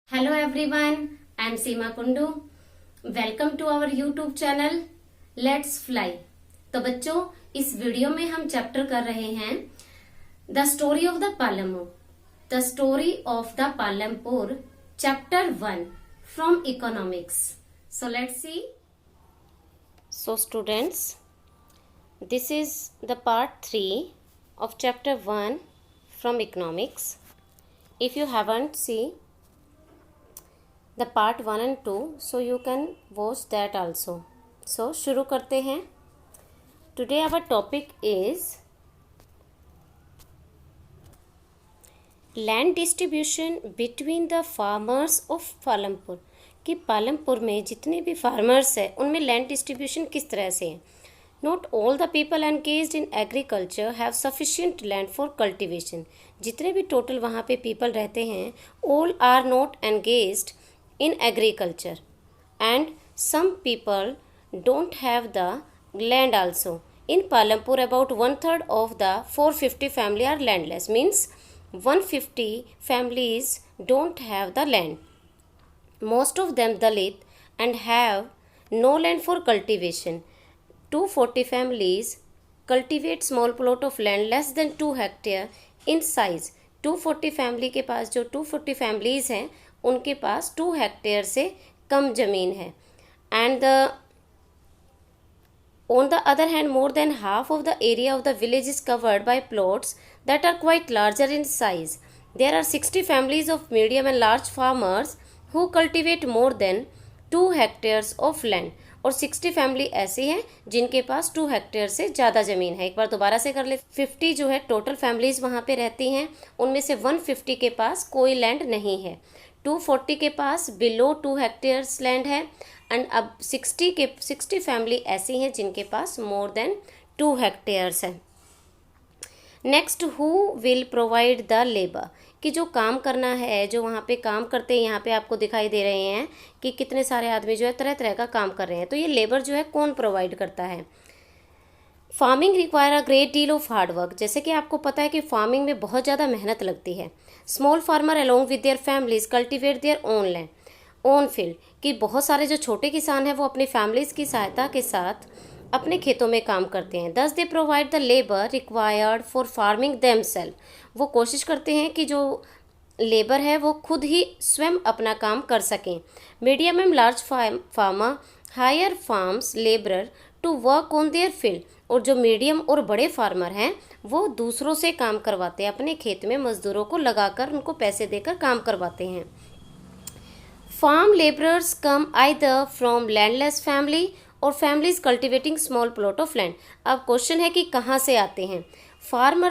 Hello everyone, I am Seema Kundu. Welcome to our YouTube channel let's fly. तो बच्चों, इस video में हम चैप्टर कर रहे हैं the story of the Palampur, the story of the Palampur, chapter 1 from economics. So let's see. So students, this is the part 3 of chapter 1 from economics. If you haven't seen the part 1 and 2, so you can watch that also. So शुरू करते हैं। Today our topic is land distribution between the farmers of Palampur. कि पालमपुर में जितने भी farmers हैं उनमें land distribution किस तरह से है। Not all the people engaged in agriculture have sufficient land for cultivation. जितने भी टोटल वहाँ पे पीपल रहते हैं, all are not engaged in agriculture, and some people don't have the land also. In Palampur, about 1/3 of the 450 family are landless. Means 150 families don't have the land. Most of them Dalit and have no land for cultivation. 240 families cultivate small plot of land less than 2 hectare in size. 240 family के पास, जो 240 families हैं उनके पास 2 hectare से कम जमीन है। And on the other hand, more than half of the area of the village is covered by plots that are quite larger in size. There are 60 families of medium and large farmers who cultivate more than 2 hectares of land. और 60 family ऐसी हैं जिनके पास 2 hectare से ज़्यादा ज़मीन है। एक बार दोबारा से कर ले। 50 जो है टोटल फैमिलीज वहाँ पे रहती हैं, उनमें से 150 के पास कोई लैंड नहीं है, 240 के पास बिलो 2 हेक्टेयर्स लैंड है, एंड अब 60 फैमिली ऐसी हैं जिनके पास मोर देन 2 हेक्टेयर्स है। Next, who will provide the labour. कि जो काम करना है, जो वहाँ पे काम करते हैं, यहाँ पे आपको दिखाई दे रहे हैं कि कितने सारे आदमी जो है तरह तरह का काम कर रहे हैं। तो ये लेबर जो है कौन प्रोवाइड करता है। Farming require a great deal of hard work. जैसे कि आपको पता है कि फार्मिंग में बहुत ज़्यादा मेहनत लगती है। Small farmer along with their families cultivate their own land own field. कि बहुत सारे जो छोटे किसान हैं वो अपनी फैमिलीज की सहायता के साथ अपने खेतों में काम करते हैं। Thus they provide the labour required for farming themselves. वो कोशिश करते हैं कि जो लेबर है वो खुद ही स्वयं अपना काम कर सकें। Medium and large farmer hire farms labourer to work on their field. और जो मीडियम और बड़े फार्मर हैं वो दूसरों से काम करवाते हैं, अपने खेत में मजदूरों को लगाकर उनको पैसे देकर काम करवाते हैं। Farm labourers come either from landless family और families cultivating small plot of land. अब क्वेश्चन है कि कहाँ से आते हैं। Farm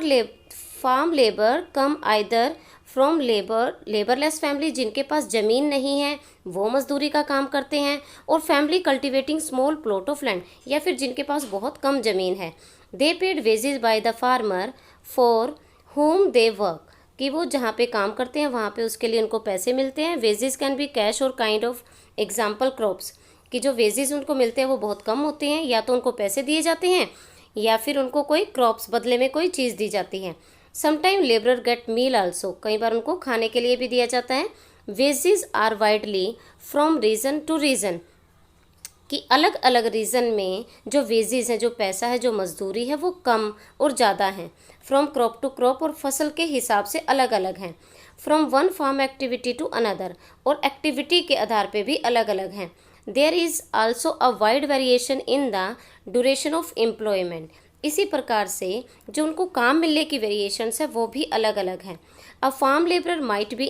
labour come either from labourless family, जिनके पास ज़मीन नहीं है वो मजदूरी का काम करते हैं, और family cultivating small plot of land, या फिर जिनके पास बहुत कम ज़मीन है। दे paid wages by the farmer for home they work. कि वो जहाँ पे काम करते हैं वहाँ पे उसके लिए उनको पैसे मिलते हैं। वेजेस कैन बी कैश और काइंड ऑफ एग्जाम्पल क्रॉप्स। कि जो वेजेस उनको मिलते हैं वो बहुत कम होते हैं, या तो उनको पैसे दिए जाते हैं या फिर उनको कोई क्रॉप्स बदले में कोई चीज़ दी जाती है। समटाइम लेबरर गेट मील आल्सो। कई बार उनको खाने के लिए भी दिया जाता है। Wages are widely from region to region. कि अलग अलग रीजन में जो वेजेस हैं, जो पैसा है, जो मजदूरी है वो कम और ज़्यादा हैं। फ्रॉम क्रॉप टू क्रॉप, और फसल के हिसाब से अलग अलग हैं। From one farm activity to another, और एक्टिविटी के आधार पे भी अलग अलग हैं। There is also a wide variation in the duration of employment. इसी प्रकार से जो उनको काम मिलने की वेरिएशंस है वो भी अलग अलग हैं। A farm labourer might be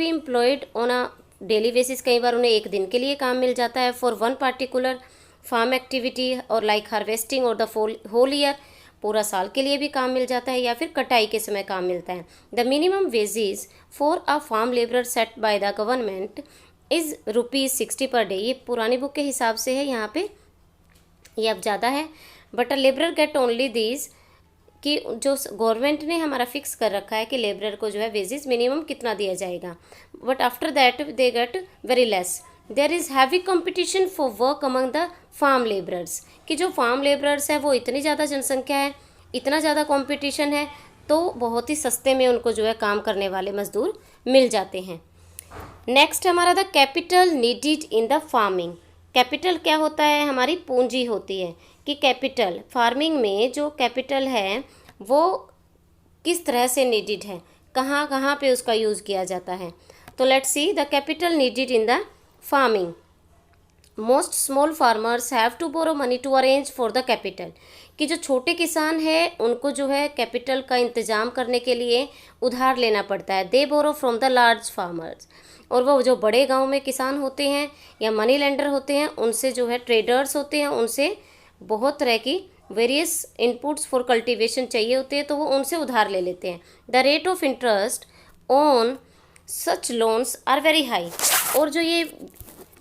employed on a daily basis. कई बार उन्हें एक दिन के लिए काम मिल जाता है for one particular farm activity, और लाइक हार्वेस्टिंग और द होल ईयर, पूरा साल के लिए भी काम मिल जाता है, या फिर कटाई के समय काम मिलता है। The minimum wages for a farm labourer set by the government is ₹60 per day. ये पुरानी बुक के हिसाब से है, यहाँ पे ये अब ज़्यादा है। But a labourer get only these. कि जो गवर्नमेंट ने हमारा फिक्स कर रखा है कि लेबरर को जो है वेजेस मिनिमम कितना दिया जाएगा, but after that they get very less. There is heavy competition for work among the farm labourers. कि जो फार्म लेबरर्स है वो इतनी ज़्यादा जनसंख्या है, इतना ज़्यादा कंपटीशन है, तो बहुत ही सस्ते में उनको जो है काम करने वाले मजदूर मिल जाते हैं। नेक्स्ट हमारा the capital needed in the farming. Capital क्या होता है? हमारी पूंजी होती है कि कैपिटल फार्मिंग में जो कैपिटल है वो किस तरह से नीडेड है, कहाँ कहाँ पे उसका यूज़ किया जाता है। तो let's see the capital needed in the farming. Most small farmers have to borrow money to arrange for the capital. कि जो छोटे किसान हैं उनको जो है कैपिटल का इंतजाम करने के लिए उधार लेना पड़ता है। They borrow from the large farmers. और वो जो बड़े गांव में किसान होते हैं या मनी लेंडर होते हैं उनसे जो है ट्रेडर्स होते हैं, उनसे बहुत तरह की वेरियस इनपुट्स फॉर कल्टीवेशन चाहिए होते हैं, तो वो उनसे उधार ले लेते हैं। The rate of interest on such loans are very high. और जो ये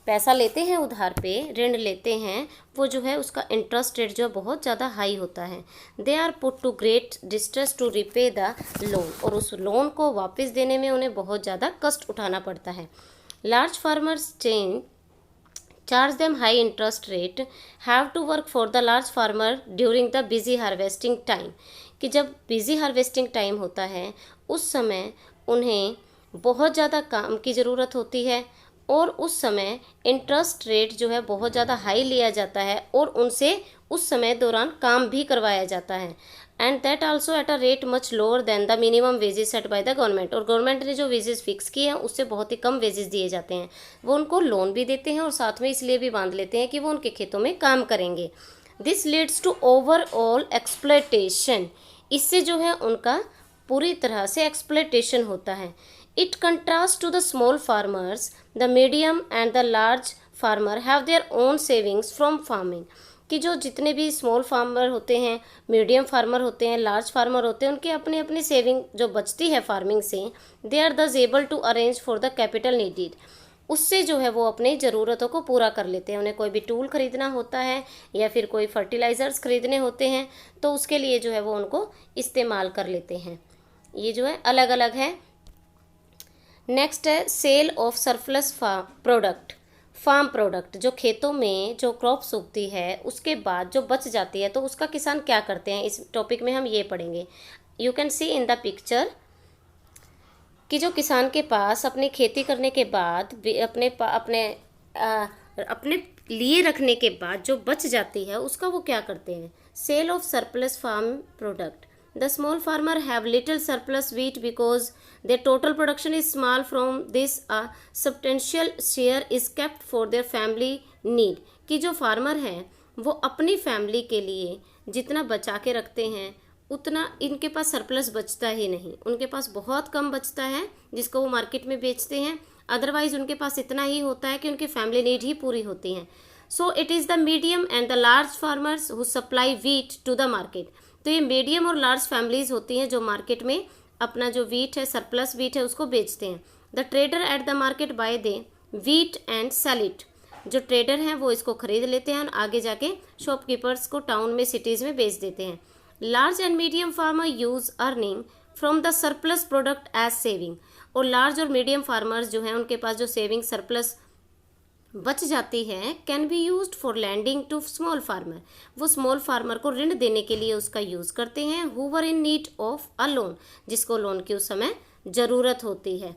पैसा लेते हैं उधार पे, ऋण लेते हैं, वो जो है उसका इंटरेस्ट रेट जो बहुत ज़्यादा हाई होता है। They are put to great distress to repay the loan. और उस लोन को वापस देने में उन्हें बहुत ज़्यादा कष्ट उठाना पड़ता है। Large farmers charge them high interest rate have to work for the large farmer during the busy harvesting time. कि जब बिजी हार्वेस्टिंग टाइम होता है उस समय उन्हें बहुत ज़्यादा काम की ज़रूरत होती है और उस समय इंटरेस्ट रेट जो है बहुत ज़्यादा हाई लिया जाता है और उनसे उस समय दौरान काम भी करवाया जाता है। And that also at a rate much lower than the minimum wages set by the government. और गवर्नमेंट ने जो वेजेस फिक्स किए हैं उससे बहुत ही कम वेजेस दिए जाते हैं। वो उनको लोन भी देते हैं और साथ में इसलिए भी बांध लेते हैं कि वो उनके खेतों में काम करेंगे। This leads to overall exploitation. इससे जो है उनका पूरी तरह से एक्सप्लॉयटेशन होता है। It contrasts to the small farmers, the medium and the large farmer have their own savings from farming। कि जो जितने भी स्मॉल फार्मर होते हैं, मीडियम फार्मर होते हैं, लार्ज फार्मर होते हैं, उनके अपने अपने सेविंग जो बचती है फार्मिंग से, they are thus able to arrange for the capital needed. उससे जो है वो अपनी ज़रूरतों को पूरा कर लेते हैं। उन्हें कोई भी टूल खरीदना होता है या फिर कोई फर्टिलाइज़र्स खरीदने होते हैं तो उसके लिए जो है वो उनको इस्तेमाल कर लेते हैं। ये जो है अलग अलग है। नेक्स्ट है sale of surplus product. Farm product, जो खेतों में जो क्रॉप्स उगती है उसके बाद जो बच जाती है तो उसका किसान क्या करते हैं, इस टॉपिक में हम ये पढ़ेंगे। You can C in the picture कि जो किसान के पास अपनी खेती करने के बाद अपने लिए रखने के बाद जो बच जाती है उसका वो क्या करते हैं। Sale of surplus farm product. The small farmer have little surplus wheat because their total production is small. From this a substantial share is kept for their family need। कि जो फार्मर हैं वो अपनी फैमिली के लिए जितना बचा के रखते हैं उतना इनके पास सरप्लस बचता ही नहीं। उनके पास बहुत कम बचता है जिसको वो मार्केट में बेचते हैं। अदरवाइज उनके पास इतना ही होता है कि उनकी फैमिली नीड ही पूरी होती हैं। So it is the medium and the large farmers who supply wheat to the market. तो ये मीडियम और लार्ज फैमिलीज होती हैं जो मार्केट में अपना जो वीट है, सरप्लस वीट है, उसको बेचते हैं। The trader at the market buy the wheat and sell it. जो ट्रेडर हैं वो इसको खरीद लेते हैं और आगे जाके शॉपकीपर्स को टाउन में, सिटीज़ में बेच देते हैं। Large and medium farmer use earning from the surplus product as saving. और लार्ज और मीडियम फार्मर्स जो हैं उनके पास जो सेविंग सरप्लस बच जाती है can be used for lending to small farmer. वो स्मॉल फार्मर को ऋण देने के लिए उसका यूज़ करते हैं। Who are in need of a loan, जिसको लोन की उस समय ज़रूरत होती है।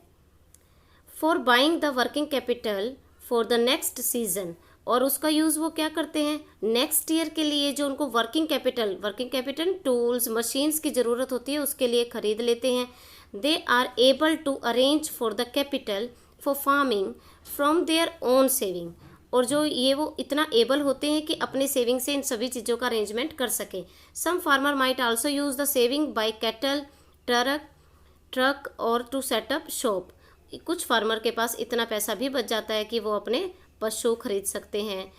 For buying the working capital for the next season. और उसका यूज़ वो क्या करते हैं, नेक्स्ट ईयर के लिए जो उनको वर्किंग कैपिटल टूल्स मशीन्स की ज़रूरत होती है उसके लिए खरीद लेते हैं। They are able to arrange for the capital for farming from their own saving. और जो ये वो इतना एबल होते हैं कि अपने सेविंग से इन सभी चीज़ों का अरेंजमेंट कर सकें। Some farmer might also use the saving buy cattle, truck और टू सेटअप शॉप। कुछ फार्मर के पास इतना पैसा भी बच जाता है कि वो अपने पशु खरीद सकते हैं,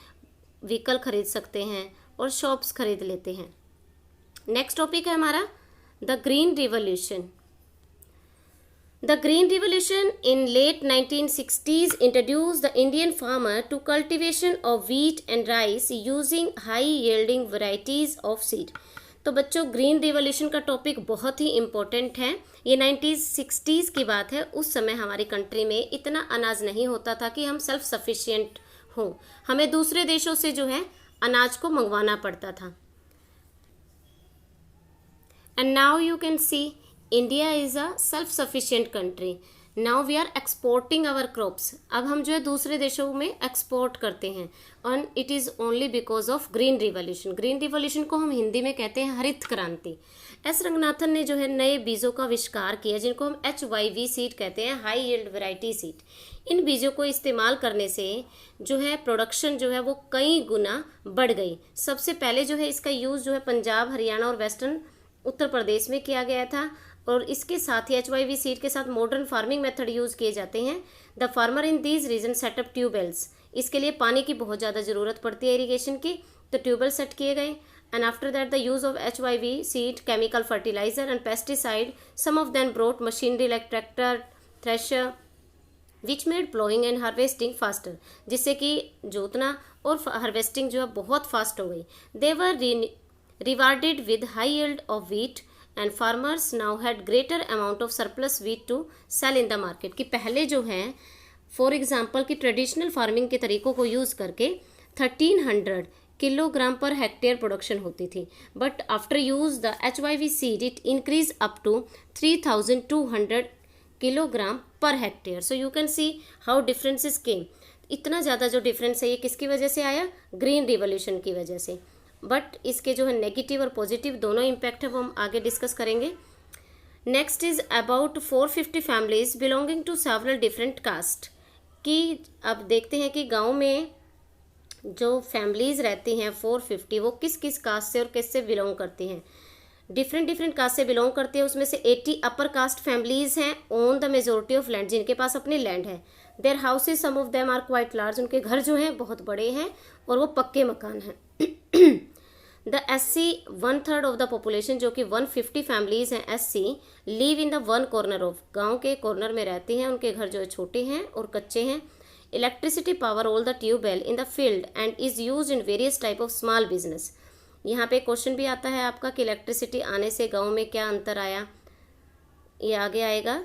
व्हीकल खरीद सकते हैं और शॉप्स खरीद लेते हैं। नेक्स्ट टॉपिक है हमारा the green revolution. The Green Revolution in late 1960s introduced the Indian farmer to cultivation of wheat and rice using high yielding varieties of seed। तो बच्चों ग्रीन रिवॉल्यूशन का टॉपिक बहुत ही important है। ये 1960s की बात है। उस समय हमारी कंट्री में इतना अनाज नहीं होता था कि हम सेल्फ सफिशिएंट हों। हमें दूसरे देशों से जो है अनाज को मंगवाना पड़ता था। And now you can see India is a self-sufficient country. Now we are exporting our crops. अब हम जो है दूसरे देशों में एक्सपोर्ट करते हैं, and it is only because of green revolution. Green revolution को हम हिंदी में कहते हैं हरित क्रांति. एस रंगनाथन ने जो है नए बीजों का आविष्कार किया जिनको हम HYV सीड कहते हैं, हाई यील्ड वैरायटी सीड. इन बीजों को इस्तेमाल करने से जो है प्रोडक्शन जो है वो कई गुना बढ़ गई. सबसे पहले जो है इसका यूज़ जो है पंजाब, हरियाणा और वेस्टर्न उत्तर प्रदेश में किया गया था. और इसके साथ ही HYV सीड के साथ मॉडर्न फार्मिंग मेथड यूज़ किए जाते हैं. The farmer in these region set up tubewells. इसके लिए पानी की बहुत ज़्यादा ज़रूरत पड़ती है इरीगेशन की, तो ट्यूबवेल सेट किए गए. And after that the use of HYV seed, chemical fertilizer and pesticide, some of them brought machinery like tractor, thresher, which made ploughing and harvesting faster. जिससे कि जोतना और हार्वेस्टिंग जो है बहुत फास्ट हो गई. They were rewarded with high yield of wheat and farmers now had greater amount of surplus wheat to sell in the market. कि पहले जो है फॉर एग्जांपल कि ट्रेडिशनल फार्मिंग के तरीकों को यूज़ करके 1300 किलोग्राम पर हेक्टेयर प्रोडक्शन होती थी. But after use the HYV seed it increase up to 3200 kilogram per hectare. So you can see how differences came. इतना ज़्यादा जो डिफरेंस है ये किसकी वजह से आया? ग्रीन रिवॉल्यूशन की वजह से. बट इसके जो है नेगेटिव और पॉजिटिव दोनों इम्पैक्ट है वो हम आगे डिस्कस करेंगे. Next is about 450 families belonging to several different caste. कि अब देखते हैं कि गांव में जो फैमिलीज रहती हैं 450, वो किस किस कास्ट से और किससे बिलोंग करती हैं. डिफरेंट कास्ट से बिलोंग करती है. उसमें से 80 अपर कास्ट फैमिलीज हैं own the majority of land, जिनके पास अपनी लैंड है. Their houses some of them are quite large. उनके घर जो हैं बहुत बड़े हैं और वो पक्के मकान हैं. The SC 1/3 of the population, जो कि 150 फैमिलीज हैं SC, live in the one corner of. गांव के कॉर्नर में रहती हैं. उनके घर जो है छोटे हैं और कच्चे हैं. Electricity power all the tubewell in the field and is use in various type of small business. यहाँ पे क्वेश्चन भी आता है आपका कि इलेक्ट्रिसिटी आने से गांव में क्या अंतर आया. ये आगे आएगा.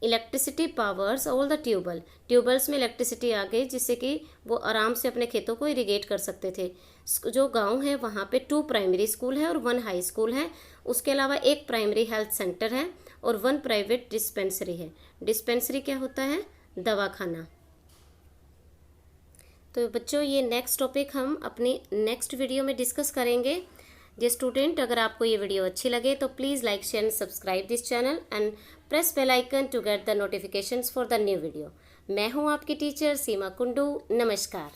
Electricity powers all the tube wells में इलेक्ट्रिसिटी आ गई जिससे कि वो आराम से अपने खेतों को इरिगेट कर सकते थे. जो गांव है वहाँ पे 2 प्राइमरी स्कूल है और 1 हाई स्कूल है. उसके अलावा 1 प्राइमरी हेल्थ सेंटर है और 1 प्राइवेट डिस्पेंसरी है. डिस्पेंसरी क्या होता है? दवाखाना. तो बच्चों ये नेक्स्ट टॉपिक हम अपनी नेक्स्ट वीडियो में डिस्कस करेंगे. जे स्टूडेंट, अगर आपको ये वीडियो अच्छी लगे तो please like, share and subscribe this channel and press bell icon to get the notifications for the new video. मैं हूँ आपकी टीचर सीमा कुंडू. नमस्कार.